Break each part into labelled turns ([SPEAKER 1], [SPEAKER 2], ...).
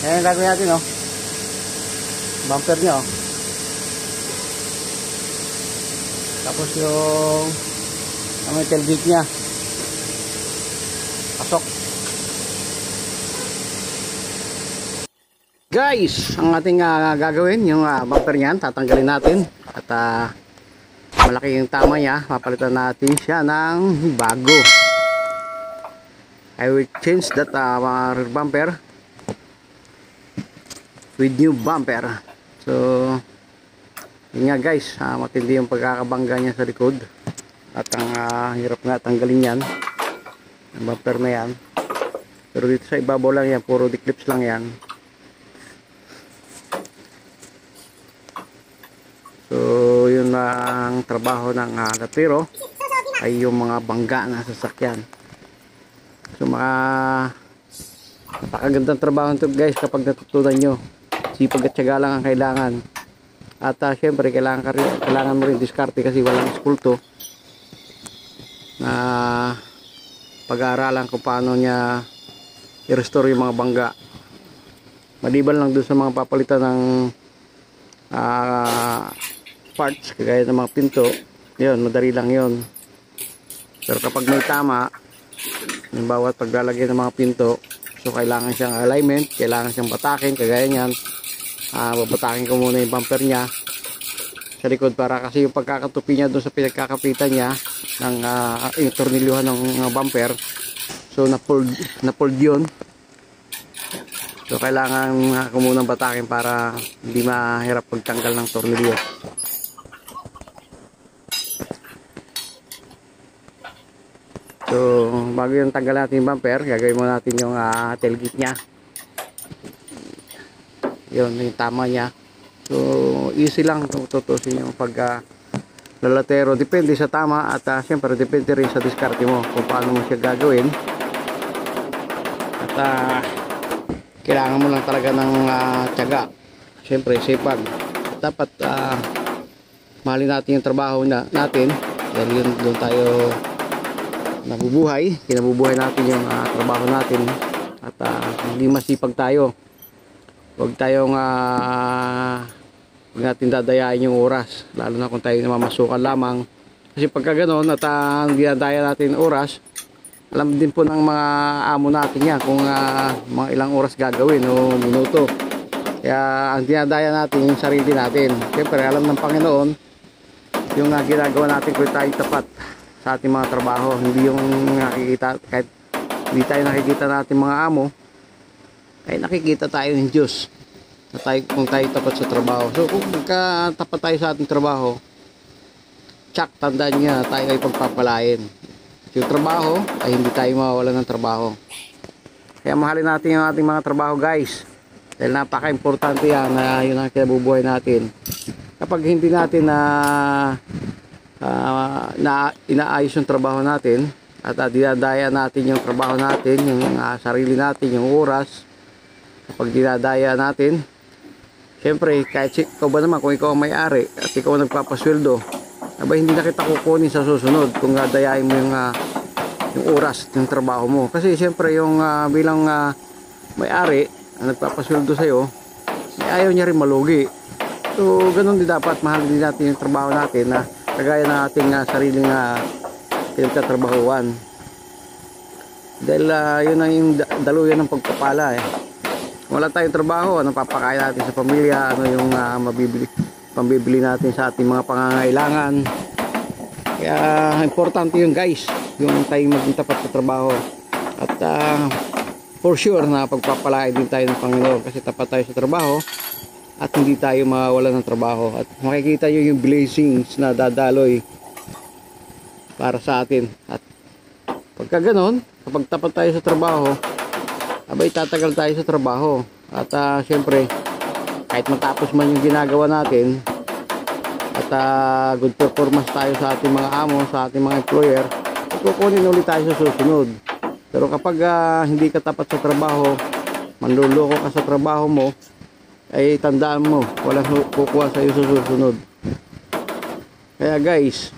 [SPEAKER 1] Ayan ang gagawin natin, oh. Bumper niya, oh. Tapos yung may tailgate niya. Pasok. Guys, ang ating gagawin, yung bumper niyan, tatanggalin natin. At malaki yung tama niya. Papalitan natin siya ng bago. I will change that rear bumper with new bumper. So yun nga guys, matindi yung pagkakabangga niya sa likod. At ang hirap nga tanggalin yan, ang bumper na yan. Pero dito sa ibabaw lang yan, puro declips lang yan. So yun ang trabaho ng latero, ay yung mga bangga na sasakyan. So napakagandang trabaho nito guys kapag natutunan nyo. Sipag at tiyaga lang ang kailangan. At syempre kailangan mo rin diskarte kasi walang eskulto na pag-aaralan kung paano niya i-restore yung mga bangga. Maliban lang dun sa mga papalitan ng parts kagaya ng mga pinto, yun, madali lang yun. Pero kapag may tama yung bawat paglalagay ng mga pinto, so kailangan siyang alignment, kailangan siyang batakin kagaya niyan. Babatakin ko muna yung bumper niya sa likod para kasi yung pagkakatupi niya doon sa pinagkakapitan niya ng yung tornilyuhan ng bumper, so na-fold yun. So kailangan ko munang batakin para hindi mahirap pagtanggal ng tornilyo. So bago yung tanggal natin yung bumper, gagawin muna natin yung tailgate niya. Yun yung tama niya. So easy lang tutusin yung paglalatero. Depende sa tama at syempre depende rin sa diskarte mo kung paano mo siya gagawin. At kailangan mo lang talaga ng tiyaga. Syempre sipag. Dapat mahalin natin yung trabaho natin dahil yun doon tayo nabubuhay. Kinabubuhay natin yung trabaho natin. At hindi masipag tayo. Huwag tayong huwag natin dadayain yung oras, lalo na kung tayo namamasukan lamang. Kasi pagka ganoon at dinadaya natin oras, alam din po ng mga amo natin yan kung mga ilang oras gagawin o minuto. Kaya ang dinadaya natin yung sarili natin. Siyempre alam ng Panginoon yung ginagawa natin kung tayo tapat sa ating mga trabaho. Hindi yung nakikita, kahit hindi tayo nakikita natin mga amo, ay nakikita tayo ng Diyos na kung tayo tapat sa trabaho. So kung tapat tayo sa ating trabaho, tsak, tandaan niya, tayo ay pagpapalain. Yung trabaho ay hindi tayo mawawalan ng trabaho. Kaya mahalin natin yung ating mga trabaho guys, dahil napaka-importante yan na yun ang kinabubuhay natin. Kapag hindi natin inaayos yung trabaho natin at dinadaya natin yung trabaho natin, yung sarili natin, yung oras, kapag dinadaya natin, syempre kahit ikaw ba naman, kung ikaw ang may-ari at ikaw ang nagpapasweldo, abay hindi na kita kukunin sa susunod kung dayain mo yung oras ng trabaho mo. Kasi syempre yung bilang may-ari ang nagpapasweldo sa'yo, ayaw niya rin malugi. So ganun din dapat, mahal din natin yung trabaho natin na kagaya ng ating sariling pinagtatrabahuan. Dahil yun ang yung daluyan ng pagpapala Wala tayong trabaho, ano papakain natin sa pamilya, ano yung pambibili natin sa ating mga pangangailangan. Kaya importante yun guys, yung tayong maging tapat sa trabaho. At for sure na pagpapalain din tayo ng Panginoon kasi tapat tayo sa trabaho at hindi tayo mawawalan ng trabaho. At makikita nyo yung blessings na dadaloy para sa atin. At pagka ganon, kapag tapat tayo sa trabaho, abay tatagal tayo sa trabaho. At syempre kahit matapos man yung ginagawa natin at good performance tayo sa ating mga amo, sa ating mga employer, kukunin ulit tayo sa susunod. Pero kapag hindi ka tapat sa trabaho, manluloko ka sa trabaho mo, ay tandaan mo, walang kukuha sa iyo sa susunod. Kaya guys,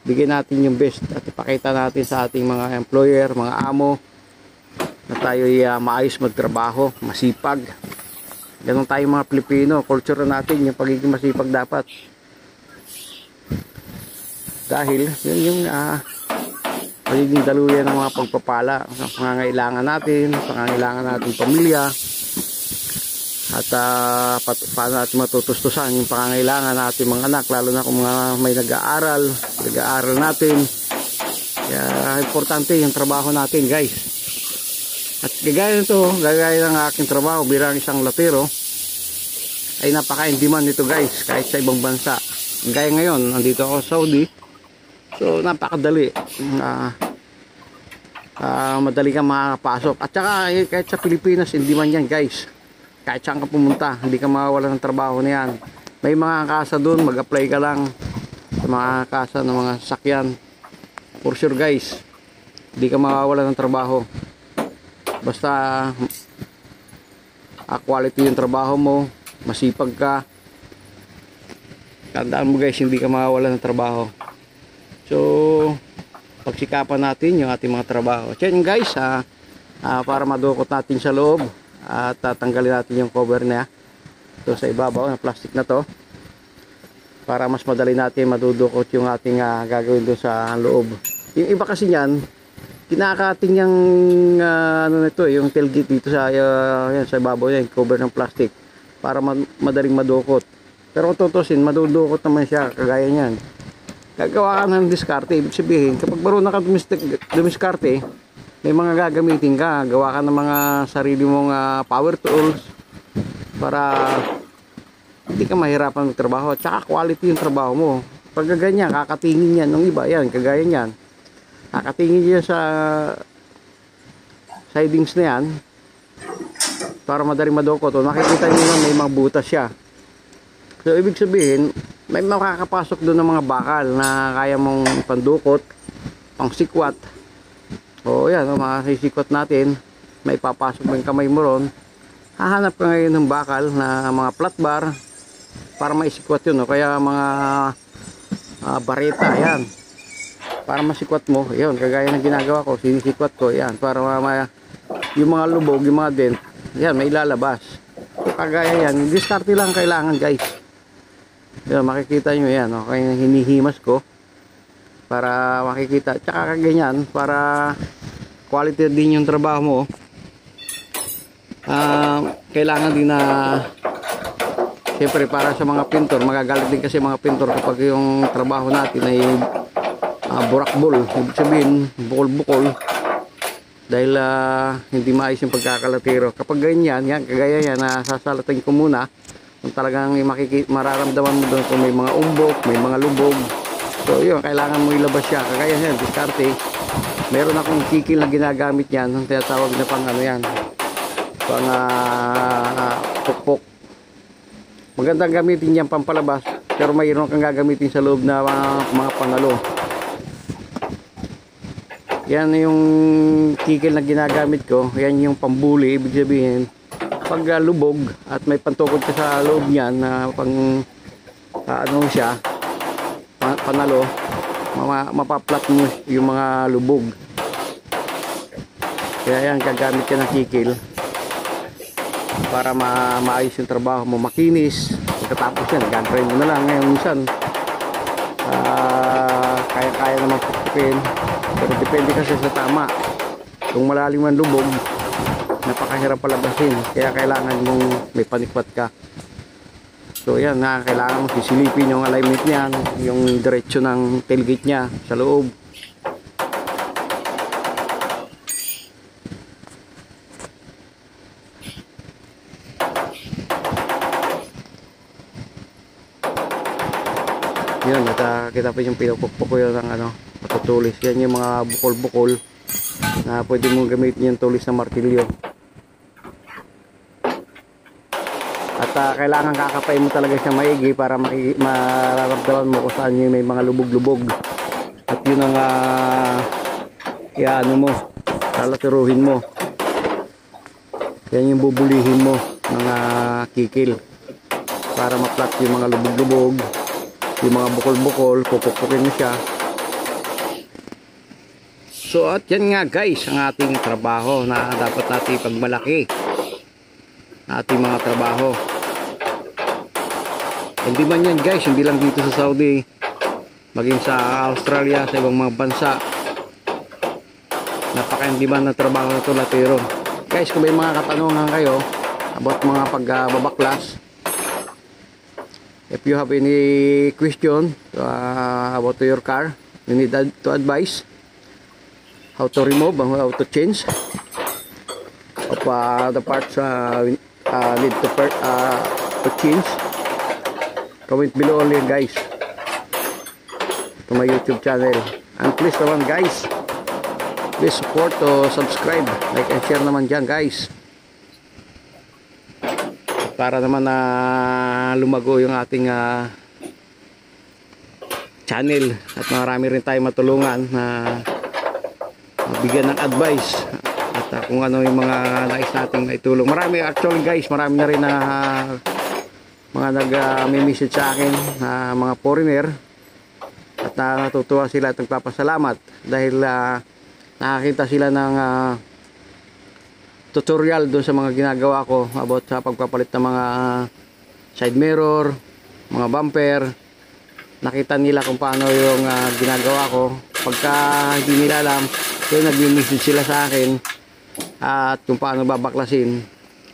[SPEAKER 1] bigyan natin yung best at ipakita natin sa ating mga employer, mga amo, na tayo maayos magtrabaho, masipag. Ganun tayo mga Pilipino, culture natin yung pagiging masipag dapat. Dahil yun yung pagiging daluyan ng mga pagpapala sa pangangailangan natin pamilya, at paano natin matutustusan yung pangangailangan natin mga anak, lalo na kung mga may nag-aaral natin. Kaya importante yung trabaho natin, guys. At gaya ng aking trabaho bilang isang latero, ay napaka-in-demand nito, guys, kahit sa ibang bansa. Gaya ngayon, nandito ako sa Saudi, so napakadali. Madali kang makakapasok. At saka kahit sa Pilipinas, in-demand yan, guys. Kahit saan ka pumunta, hindi ka mawawala ng trabaho niyan. May mga kasa doon, mag-apply ka lang sa mga kasa ng mga sasakyan. For sure, guys, hindi ka mawawala ng trabaho. Basta quality yung trabaho mo, masipag ka, tandaan mo, guys, hindi ka mawawala ng trabaho. So pagsikapan natin yung ating mga trabaho. So yun, guys, para madukot natin sa loob at tatanggalin natin yung cover niya ito sa ibabaw na plastic na to, para mas madali natin madudukot yung ating gagawin doon sa loob. Yung iba kasi niyan, kinakating yung ano nito, yung tailgate dito sa yan, sa ibabaw yan, cover ng plastic, para madaling madukot. Pero kung tutusin, madudukot naman siya kagaya niyan. Gagawa ka ng diskarte. Ibig sabihin, kapag marunong ka dumiskarte, may mga gagamitin ka, gawa ka ng mga sarili mong power tools para hindi ka mahirapan magtrabaho. At saka quality yung trabaho mo. Pag ganyan, kakatingin yan ng iba, yan, kagaya yan, kakatingin yan sa sidings na yan para madaling madukot. O makikita nyo na may mga butas siya. So ibig sabihin, may makakapasok doon ng mga bakal na kaya mong pandukot, pang sikwat. O yan, makakisikwat natin, may papasok mo yung kamay mo ron. Hahanap ka ngayon ng bakal na mga flat bar para maisikwat yun. O kaya mga bareta, yan, para masikwat mo. Yun, kagaya ng ginagawa ko, sinisikwat ko, yan, para yung mga lubog, yung mga dent, yan, may ilalabas. So kagaya yan, diskarte lang kailangan, guys. Yan, makikita nyo yan, okay, hinihimas ko para makikita, tsaka ganyan para quality din yung trabaho mo. Kailangan din na siyempre para sa mga pintor, magagalit din kasi mga pintor kapag yung trabaho natin ay burakbol, ibig sabihin bukol-bukol, dahil hindi maayos yung pagkakalatero. Kapag ganyan, yan, kagaya yan, sasalatin ko muna kung talagang mararamdaman mo doon kung may mga umbok, may mga lubog. So yun, kailangan mo ilabas siya. Kagaya yan, diskarte. Meron akong kikil na ginagamit yan, ang tinatawag na pang ano yan, pang pukpok. Magandang gamitin yan pampalabas, pero mayroon kang gagamitin sa loob na mga pangalo. Yan yung kikil na ginagamit ko. Yan yung pambuli, ibig sabihin pag lubog at may pantukod ka sa loob niyan na pang ano siya, panalo, mapaplat mo yung mga lubog. Kaya yan, gagamit ka ng kikil para maayos yung trabaho mo, makinis. Pagkatapos yan, gagawin mo na lang. Ngayon minsan kaya naman pupukin, pero depende kasi sa tama. Kung malalim ang lubog, napakahirap palabasin, kaya kailangan mong may panikwat ka. So yan, kailangan mo sisilipin yung alignment niyan, yung diretsyo ng tailgate niya sa loob. Yun, at kita pa yung pinupukpok ko yun ng patutulis. Yan yung mga bukol-bukol na pwede mong gamitin yung tulis ng martilyo. At kailangan kakapay mo talaga siya maigi para mararamdaman mo kung saan yung may mga lubog-lubog. At yun ang ano mo, lalatiruhin mo. Yan yung bubulihin mo ng kikil para maplat yung mga lubog-lubog, yung mga bukol-bukol, pupukpukin mo siya. So at yan nga guys ang ating trabaho na dapat natin pagmalaki, ating mga trabaho. Hindi man yan guys, hindi lang dito sa Saudi, maging sa Australia, sa ibang mga bansa, napaka-hindi man na trabaho na ito, latero. Guys, kung may mga katanungan kayo about mga pagbabaklas, if you have any question about your car, you need to advise how to remove and how to change of the parts need to change. Comment below only guys to my YouTube channel, and please naman guys, please support to subscribe, like and share naman dyan guys, para naman na lumago yung ating channel at marami rin tayo matulungan na mabigyan ng advice at kung ano yung mga nais nating maitulong. Marami actually guys, marami na rin na mga nag-message sa akin na mga foreigner at natutuwa sila at nagpapasalamat dahil nakakita sila ng tutorial doon sa mga ginagawa ko about sa pagpapalit ng mga side mirror, mga bumper. Nakita nila kung paano yung ginagawa ko. Pagka hindi nila alam, so nag-message sila sa akin at kung paano babaklasin.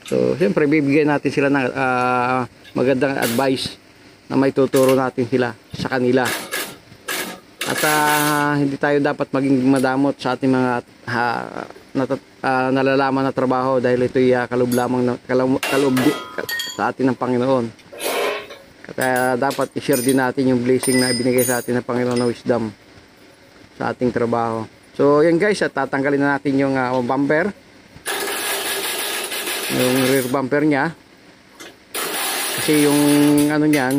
[SPEAKER 1] So siyempre bibigyan natin sila ng magandang advice na may tuturo natin sila sa kanila. At hindi tayo dapat maging madamot sa ating mga nalalaman na trabaho dahil ito'y kaloob lamang sa atin ng Panginoon. Kaya dapat i-share din natin yung blessing na ibinigay sa atin ng Panginoon na wisdom sa ating trabaho. So yan guys, at tatanggalin na natin yung bumper, yung rear bumper nya, kasi yung ano nyan,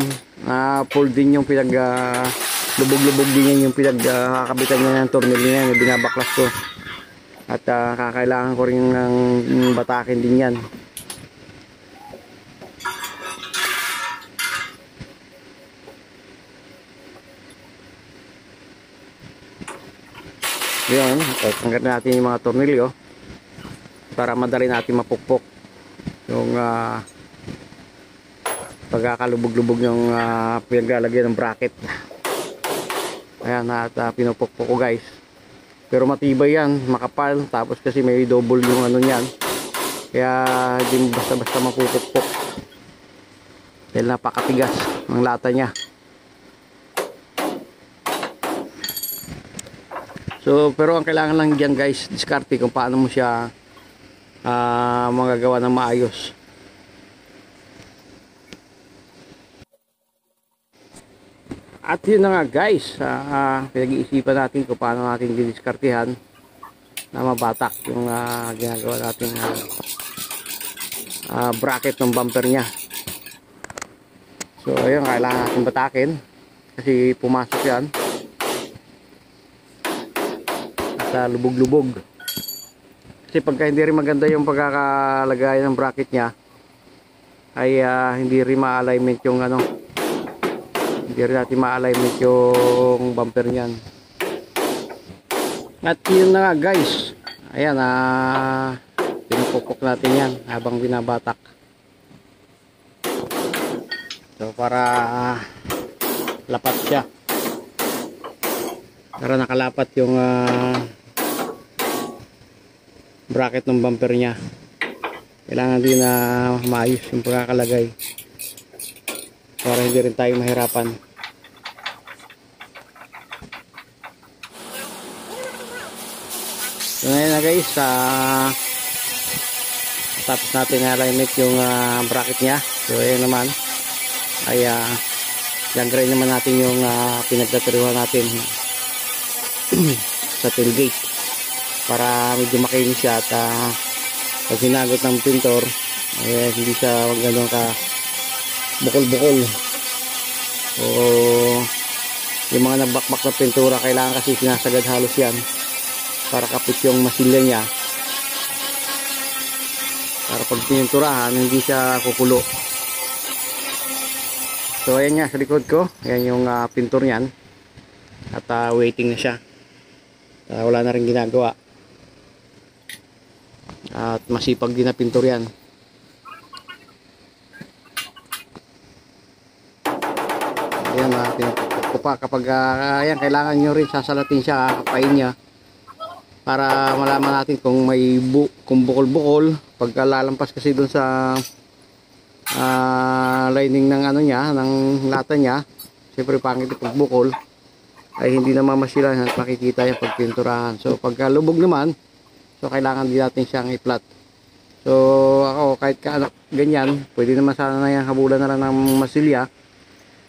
[SPEAKER 1] pull din yung pinag lubog-lubog din yan yung pinagkakabitan niya ng tornilyo niya yung binabaklas ko. At kakailangan ko rin ng batakin din yan. Yun, tanggalin natin yung mga tornilyo para madali natin mapukpok yung pagkakalubog-lubog yung pinaglalagyan ng bracket. Ayan, at pinupukpok ko guys. Pero matibay yan, makapal. Tapos kasi may double yung ano yan, kaya hindi basta-basta mapupukpok dahil napakatigas ng lata nya. So pero ang kailangan lang dyan guys, diskarte kung paano mo siya magagawa ng maayos. At yun na nga guys, pinag-iisipan natin kung paano natin didiskartehan na mabatak yung ginagawa natin bracket ng bumper nya. So ayun, kailangan natin batakin kasi pumasok yan at lubog-lubog. Kasi pagka hindi rin maganda yung pagkakalagay ng bracket nya, ay hindi rin ma-alignment yung ano, hindi rin natin ma-alignment yung bumper nyan. At yun na nga guys, ayan, pinupukpok natin yan habang binabatak. So para lapat siya, para nakalapat yung bracket ng bumper nya. Kailangan din na maayos yung pagkakalagay para hindi rin tayo mahirapan. So ngayon na guys, tapos natin na-alignment yung bracket nya. So ayun naman ay gagawin naman natin yung pinagtaturuan natin sa tailgate para medyo makinis siya at pag hinagot ng pintor ay hindi siya ganun ka bukol-bukol. So yung mga nagbakbak na pintura, kailangan kasi sinasagad halos yan para kapit yung masilya niya, para pag pininturahan hindi siya kukulo. So ayan nga sa likod ko, ayan yung pintor niyan at waiting na siya. Wala na rin ginagawa. At masipag din na pintor yan. Ayan, pinapakot ko pa kapag ayan, kailangan nyo rin sasalatin siya, kakapain niya para malaman natin kung may kung bukol-bukol. Pagka lalampas kasi dun sa lining ng ano niya, ng lata niya, siyempre pangit pag bukol ay hindi na mamasilan at makikita yung pagpinturahan. So pagka lubog naman, so kailangan din natin siyang i-flat. So ako kahit ganyan, pwede naman sana na yan, habulan na lang ng masilya.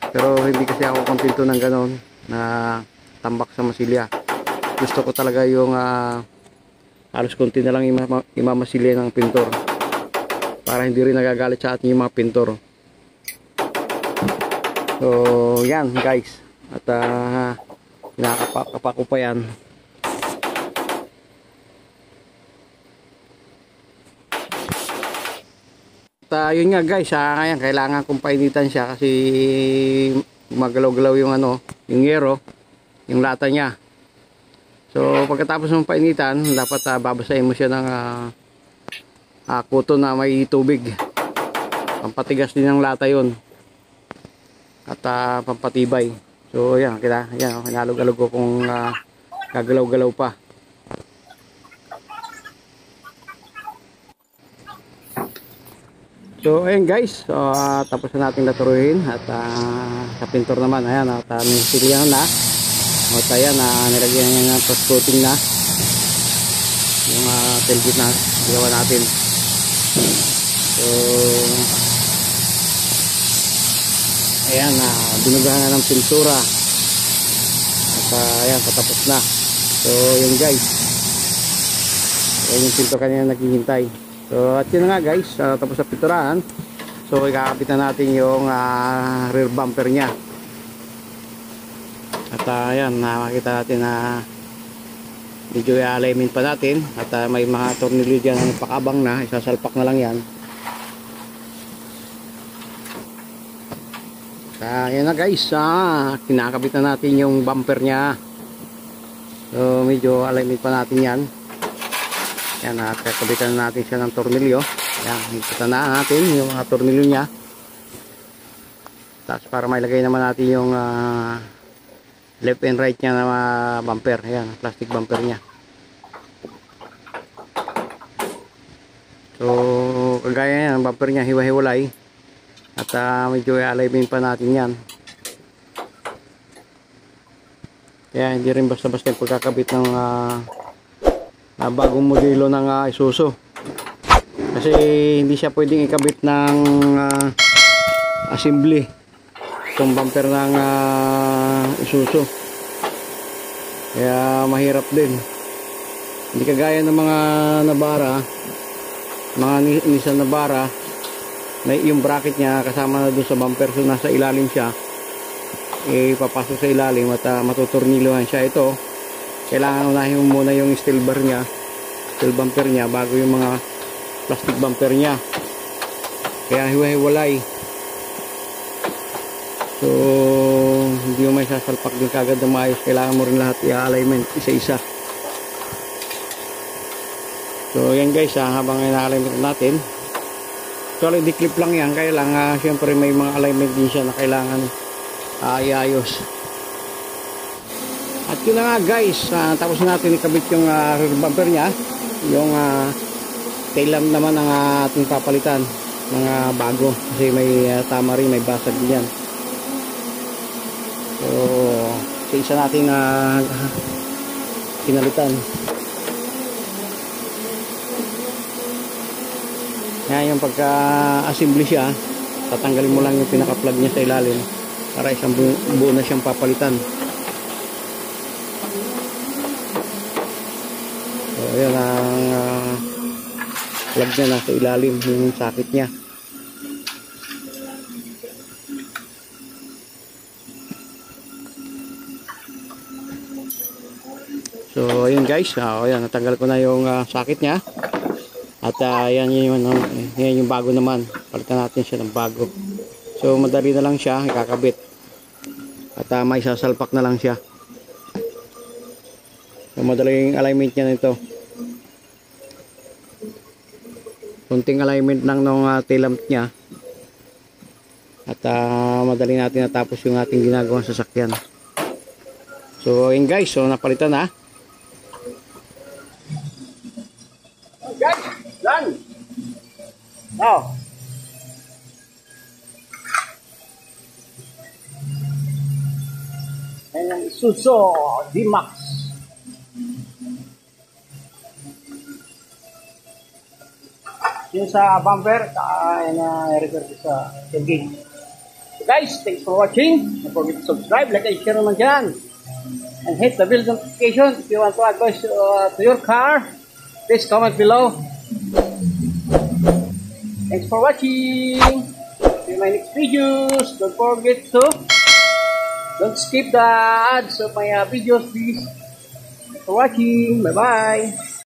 [SPEAKER 1] Pero hindi kasi ako kontento ng ganon na tambak sa masilya. Gusto ko talaga yung halos konti na lang imamasilya ng pintor para hindi rin nagagalit sa atin yung mga pintor. So yan guys, at kinakapa ko pa yan. At yun nga guys, ngayon kailangan kong painitan siya kasi magalaw-galaw yung ano, yung yero, yung lata niya. So pagkatapos ng painitan, dapat babasahin mo siya ng kuto na may tubig. Pampatigas din ng lata yun. At pampatibay. So yan, hinalog-alog ko kung gagalaw-galaw pa. So ayan guys, tapos na natin laturuin at sa pintor naman, ayan, at nisilyahan na. At ayan, nilagyan niya ng post coating na yung tailgate na gawa natin. So ayan, binugahan na ng pintura at ayan, patapos na. So yun guys, ayan yung pintor kanina naghihintay. So at yun nga guys, tapos sa pinturahan, so ikakabit na natin yung rear bumper nya. At ayan, makikita natin na medyo i-alignment pa natin. At may mga tornilyo dyan na pakabang na, isasalpak na lang yan. Ayan na guys, kinakabit na natin yung bumper nya. So medyo alignment pa natin yan. Yan, kakabitan natin siya ng tornilyo. Yan, ikutan na natin yung mga tornilyo nya. Tapos para mailagay naman natin yung left and right nya na bumper. Yan, plastic bumper nya. So kagaya yan, ang bumper nya hiwa-hiwalay. At medyo i-alignment pa natin yan. Kaya hindi rin basta-basta yung pagkakabit ng bagong modelo ng Isuzu. Kasi hindi siya pwedeng ikabit ng assembly itong bumper ng Isuzu. Kaya mahirap din. Hindi kagaya ng mga Navara, mga Nissan Navara, na yung bracket niya kasama na doon sa bumper, so nasa ilalim siya, papasok sa ilalim at matutornilohan siya. Ito kailangan unahin mo muna yung steel bar nya, steel bumper nya, bago yung mga plastic bumper nya. Kaya hiwa-hiwalay. So hindi mo may sasalpak din kagad ng maayos. Kailangan mo rin lahat i-alignment isa-isa. So yan guys, habang ina-alignment natin, so di-clip lang yan. Kaya lang syempre may mga alignment din siya na kailangan iayos. At yun na nga guys, tapos natin ikabit yung rear bumper nya. Yung tail lamp naman ang ating papalitan ng bago, kasi may tama rin, may basag din yan. So isa natin pinalitan. Yan, yung pagka-assembly siya, tatanggalin mo lang yung pinaka-plug niya sa ilalim para isang buo na siyang papalitan. So ayan ang plug niya nasa ilalim, yung socket niya. So ayun guys, ayan, natanggal ko na yung socket niya. At yan yung bago naman. Palitan natin siya ng bago. So madali na lang siya ikakabit. At may sasalpak na lang siya. So So, madaling alignment niya nito. Kunting alignment lang ng tail lamp niya. At madali natin natapos yung ating ginagawang sasakyan. So yun guys, so napalitan na. Guys, done. Now, and ang Isuzu D-Max. Yung sa bumper, refer sa tailgate. So guys, thanks for watching. Don't forget to subscribe, like, and share naman dyan. And hit the bell notification if you want to advise to your car. Please comment below. Thanks for watching. See you in my next videos. Don't forget to don't skip the ads of my videos, please. Thanks for watching. Bye bye.